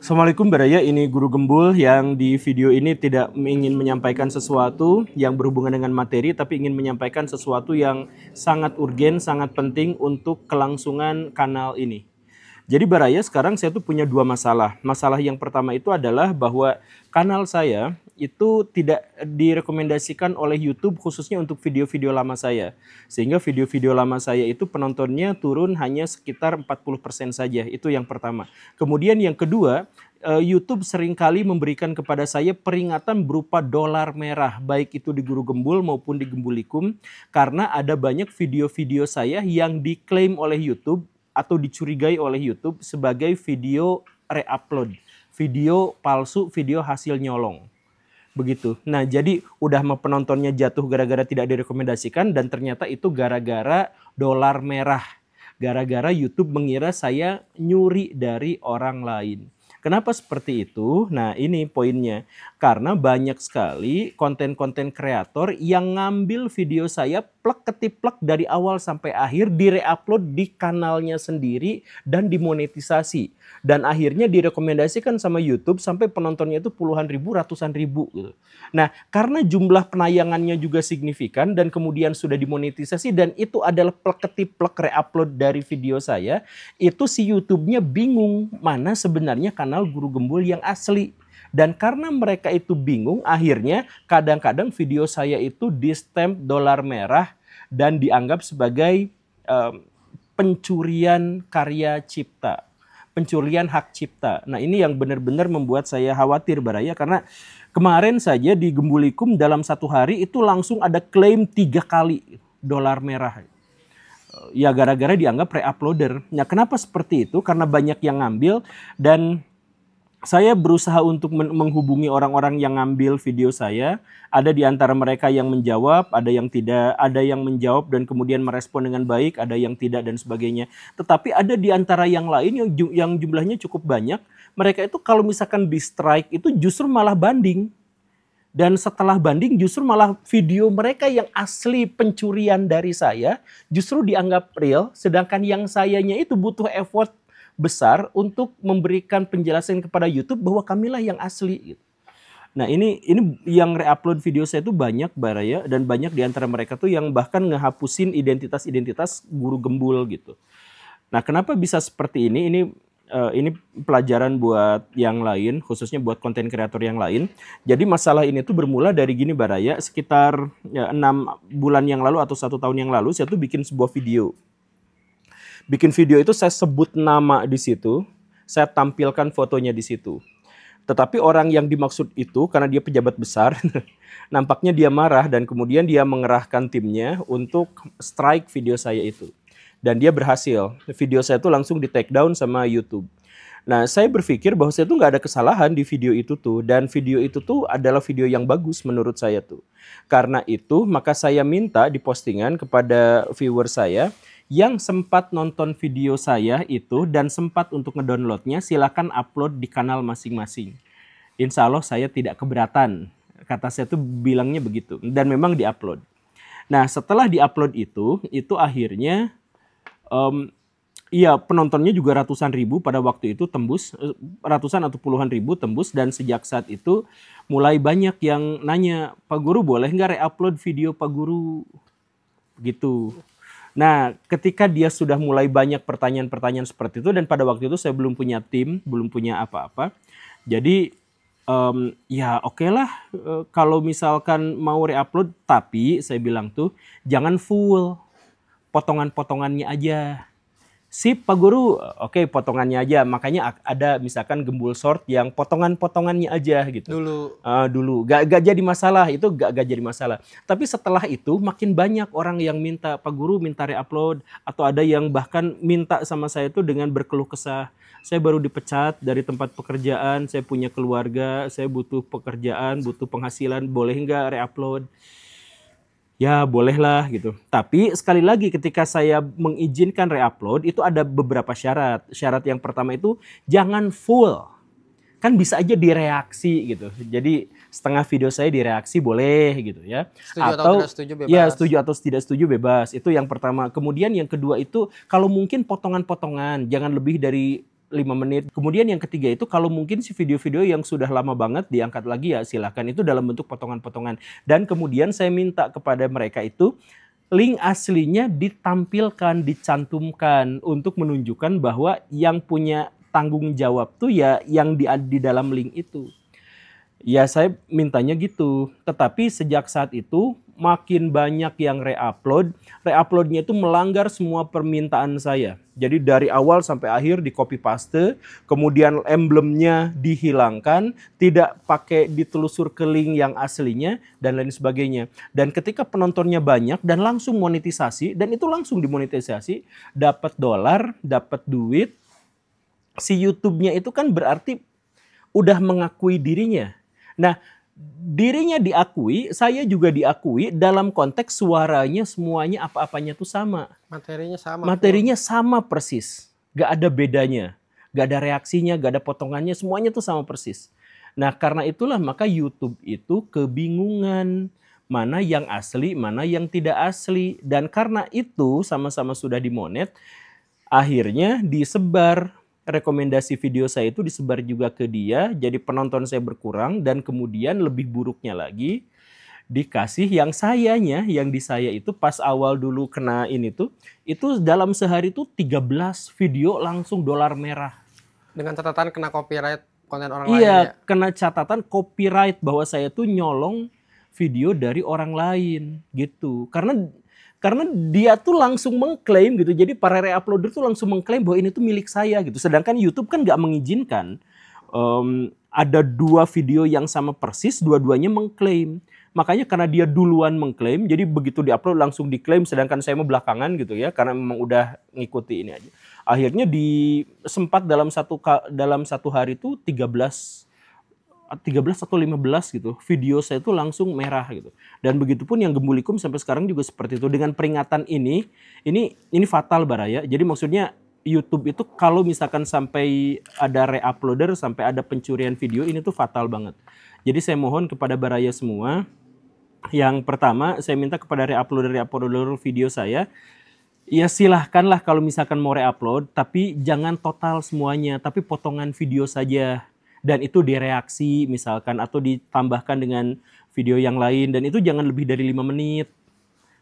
Assalamualaikum Baraya, ini Guru Gembul yang di video ini tidak ingin menyampaikan sesuatu yang berhubungan dengan materi, tapi ingin menyampaikan sesuatu yang sangat urgen, sangat penting untuk kelangsungan kanal ini. Jadi Baraya, sekarang saya tuh punya dua masalah. Masalah yang pertama itu adalah bahwa kanal saya itu tidak direkomendasikan oleh YouTube khususnya untuk video-video lama saya. Sehingga video-video lama saya itu penontonnya turun hanya sekitar 40% saja. Itu yang pertama. Kemudian yang kedua, YouTube seringkali memberikan kepada saya peringatan berupa dolar merah, baik itu di Guru Gembul maupun di Gembulikum, karena ada banyak video-video saya yang diklaim oleh YouTube atau dicurigai oleh YouTube sebagai video re-upload, video palsu, video hasil nyolong. Begitu. Nah, jadi udah penontonnya jatuh gara-gara tidak direkomendasikan dan ternyata itu gara-gara dolar merah. Gara-gara YouTube mengira saya nyuri dari orang lain. Kenapa seperti itu? Nah, ini poinnya. Karena banyak sekali konten-konten kreator yang ngambil video saya plek ketiplek dari awal sampai akhir, di-reupload di kanalnya sendiri dan dimonetisasi. Dan akhirnya direkomendasikan sama YouTube sampai penontonnya itu puluhan ribu, ratusan ribu gitu. Nah, karena jumlah penayangannya juga signifikan dan kemudian sudah dimonetisasi dan itu adalah plek ketiplek reupload dari video saya, itu si YouTube-nya bingung mana sebenarnya kanal Guru Gembul yang asli. Dan karena mereka itu bingung, akhirnya kadang-kadang video saya itu di-stamp dolar merah dan dianggap sebagai pencurian karya cipta, pencurian hak cipta. Nah, ini yang benar-benar membuat saya khawatir Baraya, karena kemarin saja di Gembulikum dalam satu hari itu langsung ada klaim 3 kali dolar merah. Ya gara-gara dianggap re-uploader. Nah, kenapa seperti itu? Karena banyak yang ngambil dan saya berusaha untuk menghubungi orang-orang yang ngambil video saya. Ada di antara mereka yang menjawab, ada yang tidak, ada yang menjawab dan kemudian merespon dengan baik, ada yang tidak dan sebagainya. Tetapi ada di antara yang lain yang jumlahnya cukup banyak. Mereka itu kalau misalkan di strike itu justru malah banding. Dan setelah banding justru malah video mereka yang asli pencurian dari saya justru dianggap real. Sedangkan yang sayanya itu butuh effort besar untuk memberikan penjelasan kepada YouTube bahwa kamilah yang asli. Nah ini yang reupload video saya itu banyak Baraya, dan banyak di antara mereka tuh yang bahkan ngehapusin identitas Guru Gembul gitu. Nah kenapa bisa seperti ini? Ini pelajaran buat yang lain, khususnya buat konten kreator yang lain. Jadi masalah ini tuh bermula dari gini Baraya, sekitar 6 bulan yang lalu atau 1 tahun yang lalu saya tuh bikin sebuah video. Bikin video itu saya sebut nama di situ, saya tampilkan fotonya di situ. Tetapi orang yang dimaksud itu karena dia pejabat besar, nampaknya dia marah dan kemudian dia mengerahkan timnya untuk strike video saya itu. Dan dia berhasil. Video saya itu langsung di take down sama YouTube. Nah, saya berpikir bahwa saya tuh nggak ada kesalahan di video itu tuh. Dan video itu tuh adalah video yang bagus menurut saya tuh. Karena itu, maka saya minta di postingan kepada viewer saya yang sempat nonton video saya itu dan sempat untuk ngedownloadnya, silakan upload di kanal masing-masing. Insya Allah saya tidak keberatan. Kata saya tuh bilangnya begitu. Dan memang diupload. Nah, setelah diupload itu akhirnya iya, penontonnya juga ratusan ribu pada waktu itu tembus, ratusan atau puluhan ribu tembus, dan sejak saat itu mulai banyak yang nanya, Pak Guru boleh nggak re-upload video Pak Guru? Gitu. Nah, ketika dia sudah mulai banyak pertanyaan-pertanyaan seperti itu, dan pada waktu itu saya belum punya tim, belum punya apa-apa, jadi ya oke lah kalau misalkan mau re-upload, tapi saya bilang tuh jangan full, potongan-potongannya aja. Sip Pak Guru, oke potongannya aja. Makanya ada misalkan Gembul Short yang potongan-potongannya aja gitu. Dulu. Gak jadi masalah, itu gak jadi masalah. Tapi setelah itu makin banyak orang yang minta, Pak Guru minta re-upload. Atau ada yang bahkan minta sama saya itu dengan berkeluh kesah. Saya baru dipecat dari tempat pekerjaan, saya punya keluarga, saya butuh pekerjaan, butuh penghasilan, boleh nggak re-upload? Ya bolehlah gitu. Tapi sekali lagi ketika saya mengizinkan re-upload itu ada beberapa syarat. Syarat yang pertama itu jangan full. Kan bisa aja direaksi gitu. Jadi setengah video saya direaksi boleh gitu ya. Setuju atau tidak setuju bebas. Ya setuju atau tidak setuju bebas. Itu yang pertama. Kemudian yang kedua itu kalau mungkin potongan-potongan. Jangan lebih dari 5 menit. Kemudian yang ketiga itu kalau mungkin si video-video yang sudah lama banget diangkat lagi ya silahkan, itu dalam bentuk potongan-potongan. Dan kemudian saya minta kepada mereka itu link aslinya ditampilkan, dicantumkan untuk menunjukkan bahwa yang punya tanggung jawab tuh ya yang di dalam link itu. Ya saya mintanya gitu. Tetapi sejak saat itu makin banyak yang re-upload. Re-uploadnya itu melanggar semua permintaan saya. Jadi dari awal sampai akhir di copy paste, kemudian emblemnya dihilangkan, tidak pakai ditelusur ke link yang aslinya, dan lain sebagainya. Dan ketika penontonnya banyak dan langsung monetisasi, dan itu langsung dimonetisasi, dapat dolar, dapat duit, si YouTube-nya itu kan berarti udah mengakui dirinya. Nah, dirinya diakui, saya juga diakui dalam konteks suaranya semuanya apa-apanya tuh sama. Materinya sama. Materinya sama persis. Gak ada bedanya. Gak ada reaksinya, gak ada potongannya, semuanya tuh sama persis. Nah, karena itulah maka YouTube itu kebingungan. Mana yang asli, mana yang tidak asli. Dan karena itu sama-sama sudah dimonet, akhirnya disebar. Rekomendasi video saya itu disebar juga ke dia, jadi penonton saya berkurang, dan kemudian lebih buruknya lagi dikasih yang sayanya, yang di saya itu pas awal dulu kena ini tuh, itu dalam sehari tuh 13 video langsung dolar merah. Dengan catatan kena copyright konten orang lain Iya, ya? kena catatan copyright bahwa saya tuh nyolong video dari orang lain gitu. Karena dia tuh langsung mengklaim gitu. Jadi para re-uploader tuh langsung mengklaim bahwa ini tuh milik saya gitu. Sedangkan YouTube kan nggak mengizinkan. Ada 2 video yang sama persis, dua-duanya mengklaim. Makanya karena dia duluan mengklaim, jadi begitu diupload langsung diklaim, sedangkan saya mau belakangan gitu ya, karena memang udah ngikuti ini aja. Akhirnya sempat dalam satu hari tuh 13 atau 15 gitu, video saya tuh langsung merah gitu. Dan begitupun yang Gembulikum sampai sekarang juga seperti itu. Dengan peringatan ini fatal Baraya. Jadi maksudnya YouTube itu kalau misalkan sampai ada re-uploader, sampai ada pencurian video, ini tuh fatal banget. Jadi saya mohon kepada Baraya semua, yang pertama saya minta kepada re-uploader video saya, ya silahkanlah kalau misalkan mau re-upload, tapi jangan total semuanya, tapi potongan video saja. Dan itu direaksi misalkan atau ditambahkan dengan video yang lain, dan itu jangan lebih dari 5 menit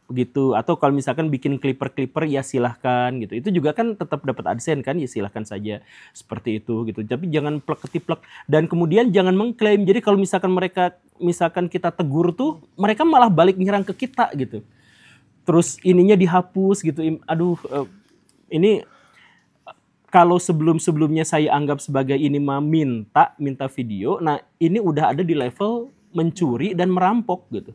begitu. Atau kalau misalkan bikin clipper ya silahkan gitu. Itu juga kan tetap dapat AdSense kan, ya silahkan saja seperti itu gitu. Tapi jangan plek-ketiplek, dan kemudian jangan mengklaim. Jadi kalau misalkan kita tegur tuh, mereka malah balik nyerang ke kita gitu. Terus ininya dihapus gitu. Aduh, ini kalau sebelum-sebelumnya saya anggap sebagai ini mah minta video, nah ini udah ada di level mencuri dan merampok gitu.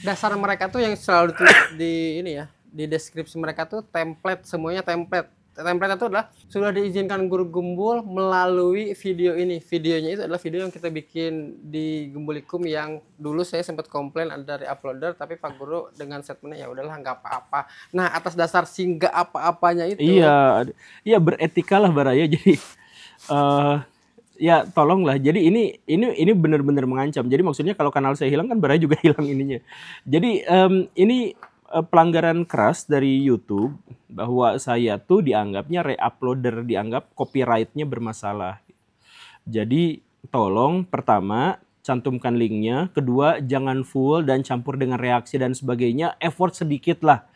Dasar mereka tuh yang selalu ditulis di ini ya, di deskripsi mereka tuh template, semuanya template. Template itu adalah sudah diizinkan Guru Gembul melalui video ini. Videonya itu adalah video yang kita bikin di Gembulikum yang dulu saya sempat komplain ada dari uploader, tapi Pak Guru dengan statementnya ya udahlah nggak apa-apa. Nah, atas dasar nggak apa-apanya itu. Iya beretika lah Baraya. Jadi ya tolonglah. Jadi ini benar-benar mengancam. Jadi maksudnya kalau kanal saya hilang kan Baraya juga hilang ininya. Jadi ini pelanggaran keras dari YouTube bahwa saya tuh dianggapnya re-uploader, dianggap copyright-nya bermasalah. Jadi tolong pertama cantumkan linknya, kedua jangan full dan campur dengan reaksi dan sebagainya, effort sedikit lah,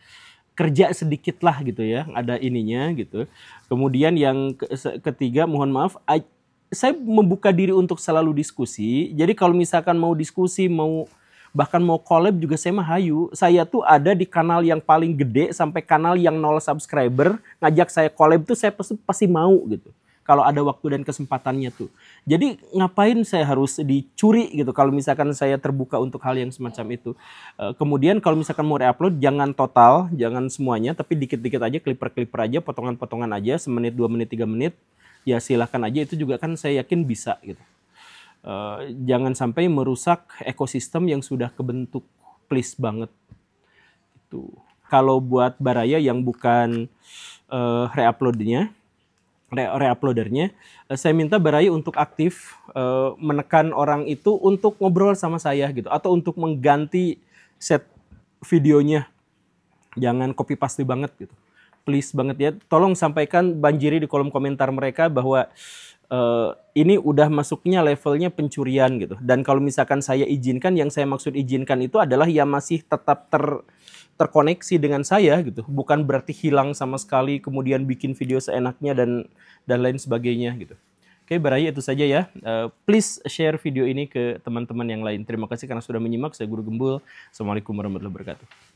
kerja sedikit lah gitu ya, ada ininya gitu. Kemudian yang ketiga, mohon maaf, saya membuka diri untuk selalu diskusi. Jadi kalau misalkan mau diskusi, bahkan mau collab juga saya mah hayu. Saya tuh ada di kanal yang paling gede sampai kanal yang 0 subscriber, ngajak saya collab tuh saya pasti mau gitu. Kalau ada waktu dan kesempatannya tuh. Jadi ngapain saya harus dicuri gitu kalau misalkan saya terbuka untuk hal yang semacam itu. Kemudian kalau misalkan mau re-upload jangan total, jangan semuanya, tapi dikit-dikit aja, clipper aja, potongan-potongan aja, 1 menit, 2 menit, 3 menit. Ya silahkan aja, itu juga kan saya yakin bisa gitu. Jangan sampai merusak ekosistem yang sudah kebentuk, please banget. Itu. Kalau buat Baraya yang bukan re-uploadernya, saya minta Baraya untuk aktif menekan orang itu untuk ngobrol sama saya gitu, atau untuk mengganti set videonya. Jangan copy paste banget gitu. please banget ya, tolong sampaikan banjiri di kolom komentar mereka bahwa ini udah masuknya levelnya pencurian gitu. Dan kalau misalkan saya izinkan, yang saya maksud izinkan itu adalah ya masih tetap terkoneksi dengan saya gitu. Bukan berarti hilang sama sekali kemudian bikin video seenaknya dan lain sebagainya gitu. Oke, Baraya itu saja ya. Please share video ini ke teman-teman yang lain. Terima kasih karena sudah menyimak. Saya Guru Gembul. Assalamualaikum warahmatullahi wabarakatuh.